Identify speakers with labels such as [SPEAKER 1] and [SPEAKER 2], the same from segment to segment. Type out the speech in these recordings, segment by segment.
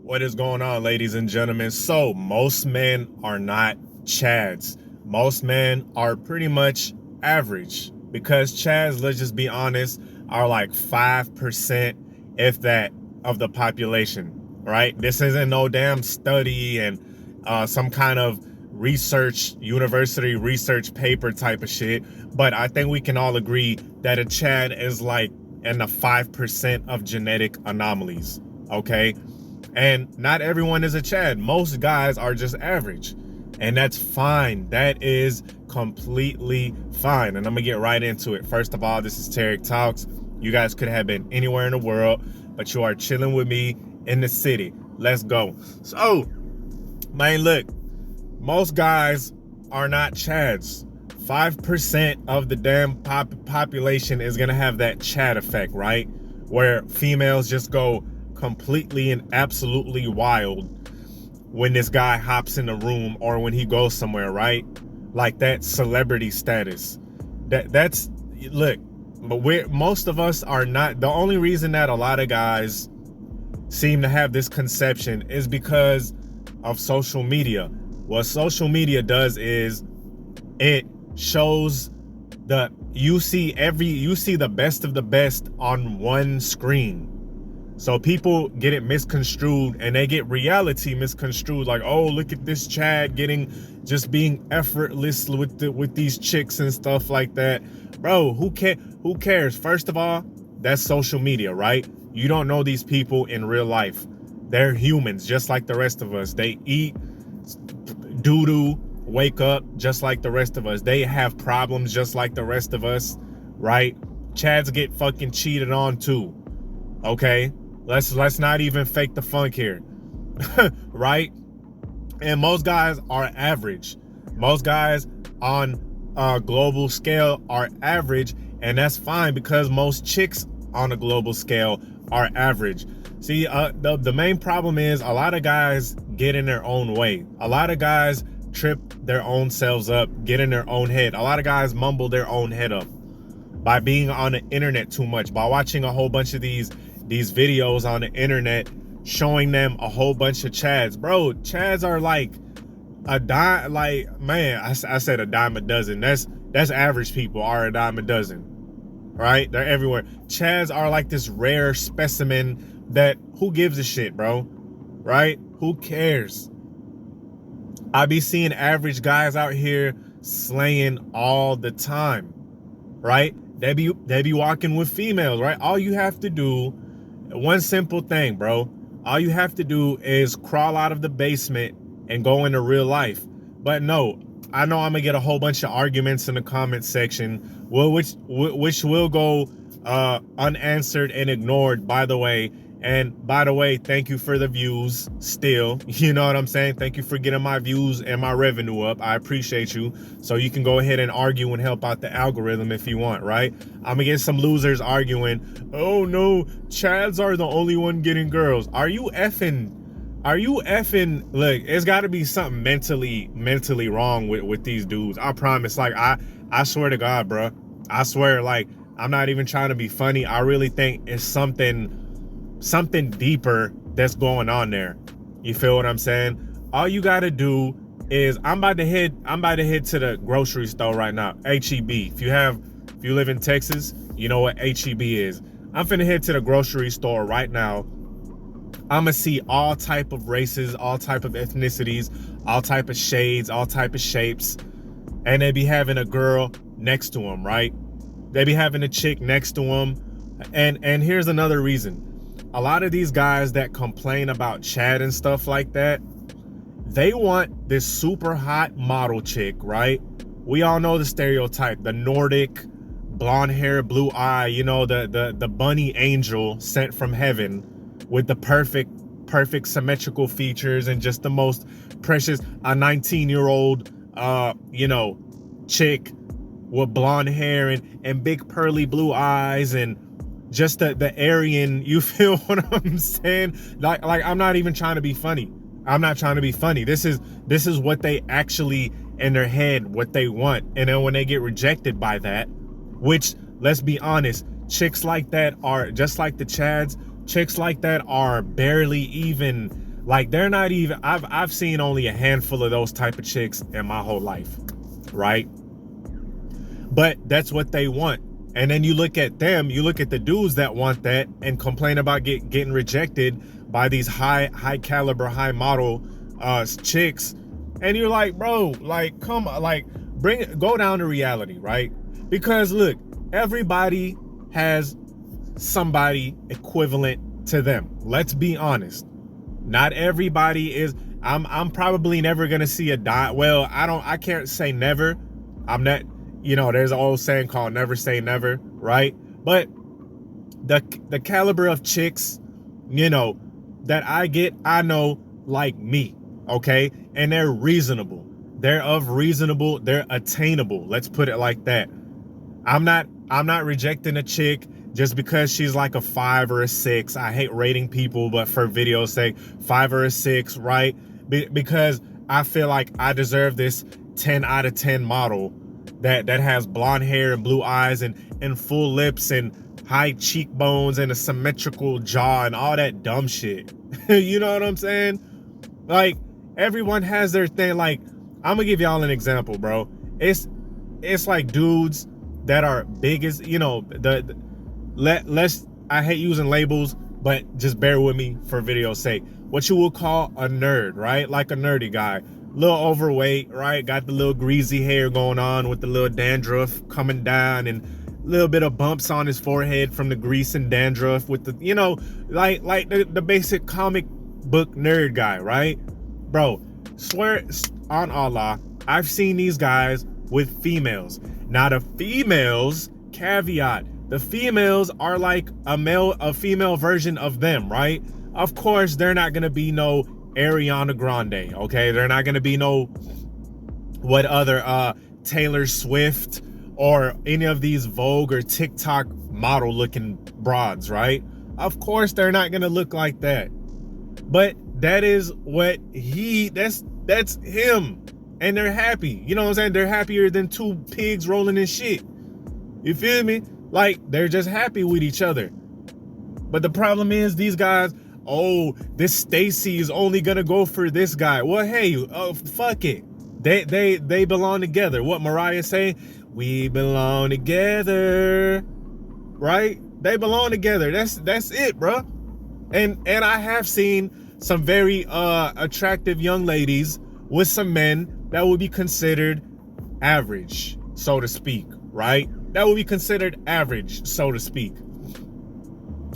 [SPEAKER 1] What is going on, ladies and gentlemen? So most men are not Chads. Most men are pretty much average, because Chads, let's just be honest, are like 5%, if that, of the population, right? This isn't no damn study and some kind of university research paper type of shit. But I think we can all agree that a Chad is like in the 5% of genetic anomalies, okay? And not everyone is a Chad. Most guys are just average. And that's fine. That is completely fine. And I'm gonna get right into it. First of all, this is Tarik Talks. You guys could have been anywhere in the world, but you are chilling with me in the city. Let's go. So, man, look, most guys are not Chads. 5% of the damn population is gonna have that Chad effect, right? Where females just go completely and absolutely wild when this guy hops in the room or when he goes somewhere, right? Like that celebrity status. That's look, but most of us are not. The only reason that a lot of guys seem to have this conception is because of social media. What social media does is it shows you see the best of the best on one screen. So people get it misconstrued, and they get reality misconstrued. Like, oh, look at this Chad just being effortless with these chicks and stuff like that. Bro, who cares? First of all, that's social media, right? You don't know these people in real life. They're humans, just like the rest of us. They eat doo-doo, wake up just like the rest of us. They have problems just like the rest of us, right? Chads get fucking cheated on too, okay? Let's not even fake the funk here, right? And most guys are average. Most guys on a global scale are average, and that's fine because most chicks on a global scale are average. See, the main problem is a lot of guys get in their own way. A lot of guys trip their own selves up, get in their own head. A lot of guys mumble their own head up by being on the internet too much, by watching a whole bunch of these videos on the internet showing them a whole bunch of Chads. Bro, Chads are like a dime, like, man, I said a dime a dozen. That's average people are a dime a dozen, right? They're everywhere. Chads are like this rare specimen that who gives a shit, bro, right? Who cares? I be seeing average guys out here slaying all the time, right? They be walking with females, right? All you have to do, one simple thing, bro. All you have to do is crawl out of the basement and go into real life. But no, I know I'm gonna get a whole bunch of arguments in the comment section, well, which will go unanswered and ignored, by the way. And by the way, thank you for the views still. You know what I'm saying? Thank you for getting my views and my revenue up. I appreciate you. So you can go ahead and argue and help out the algorithm if you want, right? I'm gonna get some losers arguing, oh no, Chads are the only one getting girls. Are you effing, look, it's gotta be something mentally wrong with these dudes. I promise. Like, I swear to God, bro. I swear, like, I'm not even trying to be funny. I really think it's something deeper that's going on there. You feel what I'm saying? All you gotta do is, I'm about to head to the grocery store right now. HEB. If you live in Texas, you know what HEB is. I'm finna head to the grocery store right now. I'ma see all type of races, all type of ethnicities, all type of shades, all type of shapes, and they be having a girl next to them, right? They be having a chick next to them. And here's another reason. A lot of these guys that complain about Chad and stuff like that, they want this super hot model chick, right? We all know the stereotype, the Nordic, blonde hair, blue eye, you know, the bunny angel sent from heaven with the perfect symmetrical features and just the most precious, a 19-year-old, you know, chick with blonde hair and big pearly blue eyes and just the Aryan, you feel what I'm saying? Like I'm not even trying to be funny. I'm not trying to be funny. This is what they actually in their head, what they want. And then when they get rejected by that, which, let's be honest, chicks like that are just like the Chads. Chicks like that are barely even Like, they're not even, I've seen only a handful of those type of chicks in my whole life, right? But that's what they want. And then you look at them, you look at the dudes that want that and complain about getting rejected by these high caliber, high model chicks. And you're like, bro, like, come on, like, go down to reality, right? Because look, everybody has somebody equivalent to them. Let's be honest. Not everybody is. I'm probably never gonna see a dot. Well, I can't say never. I'm not, there's an old saying called never say never, right? But the caliber of chicks, that I get, I know, like me, okay? And they're reasonable. They're attainable. Let's put it like that. I'm not rejecting a chick just because she's like a 5 or a 6. I hate rating people, but for video's sake, 5 or a 6, right? Because I feel like I deserve this 10 out of 10 model that has blonde hair and blue eyes and full lips and high cheekbones and a symmetrical jaw and all that dumb shit. You know what I'm saying? Like, everyone has their thing. Like, I'm gonna give y'all an example, bro. It's like dudes that are big as, I hate using labels, but just bear with me for video's sake. What you will call a nerd, right? Like a nerdy guy. Little overweight, right? Got the little greasy hair going on with the little dandruff coming down and a little bit of bumps on his forehead from the grease and dandruff with the, like the basic comic book nerd guy, right? Bro, swear on Allah, I've seen these guys with females. Now the females, caveat, the females are like a female version of them, right? Of course, they're not gonna be no Ariana Grande, okay? They're not gonna be no Taylor Swift or any of these Vogue or TikTok model looking broads, right? Of course, they're not gonna look like that. But that is what that's him. And they're happy. You know what I'm saying? They're happier than two pigs rolling in shit. You feel me? Like, they're just happy with each other. But the problem is these guys, this Stacy is only gonna go for this guy. Well, hey, fuck it. They belong together. What Mariah say? We belong together. Right? They belong together. That's it, bro. And I have seen some very attractive young ladies with some men that would be considered average, so to speak, right? That would be considered average, so to speak.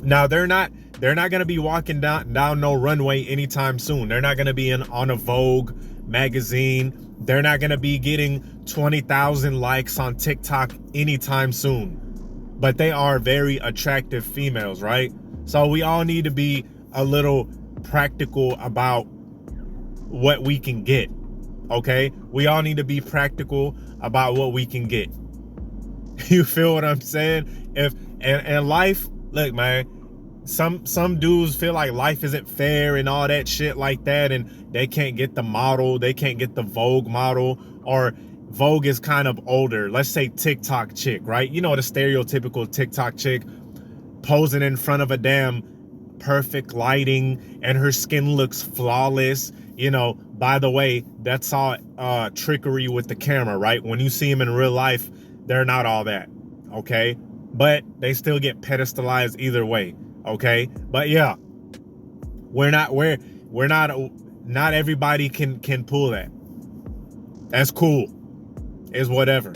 [SPEAKER 1] Now they're not gonna be walking down no runway anytime soon. They're not gonna be on a Vogue magazine. They're not gonna be getting 20,000 likes on TikTok anytime soon. But they are very attractive females, right? So we all need to be a little practical about what we can get. Okay, we all need to be practical about what we can get. You feel what I'm saying? And life, look, man, some dudes feel like life isn't fair and all that shit like that, and they can't get the model, they can't get the Vogue model, or Vogue is kind of older. Let's say TikTok chick, right? You know, the stereotypical TikTok chick posing in front of a damn perfect lighting and her skin looks flawless. By the way, that's all trickery with the camera, right? When you see them in real life, they're not all that, okay? But they still get pedestalized either way, okay? But yeah, not everybody can pull that. That's cool. Is whatever.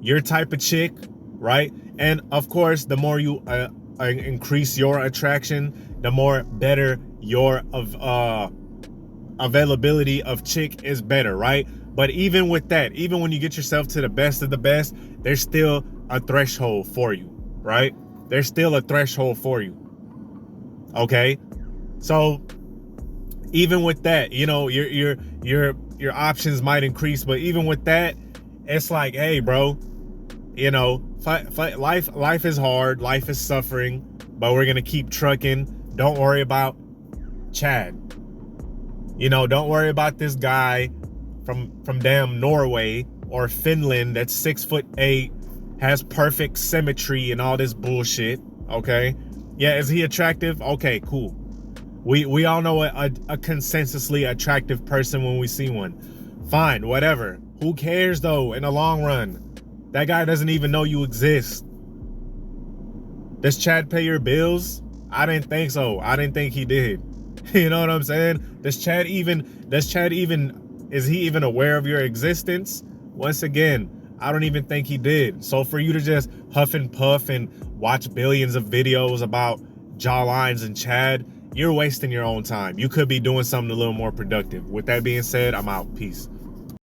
[SPEAKER 1] Your type of chick, right? And of course, the more you increase your attraction, the more better your availability of chick is better, right? But even with that, even when you get yourself to the best of the best, there's still a threshold for you, right? There's still a threshold for you. Okay? So even with that, your options might increase, but even with that, it's like, hey, bro, life is hard, life is suffering, but we're gonna keep trucking. Don't worry about Chad. Don't worry about this guy from damn Norway or Finland that's 6'8", has perfect symmetry and all this bullshit. Okay, yeah, is he attractive? Okay, cool. We all know a consensusly attractive person when we see one. Fine, whatever. Who cares though in the long run? That guy doesn't even know you exist. Does Chad pay your bills? I didn't think so. I didn't think he did. You know what I'm saying? Is he even aware of your existence? Once again, I don't even think he did. So for you to just huff and puff and watch billions of videos about jawlines and Chad, you're wasting your own time. You could be doing something a little more productive. With that being said, I'm out. Peace.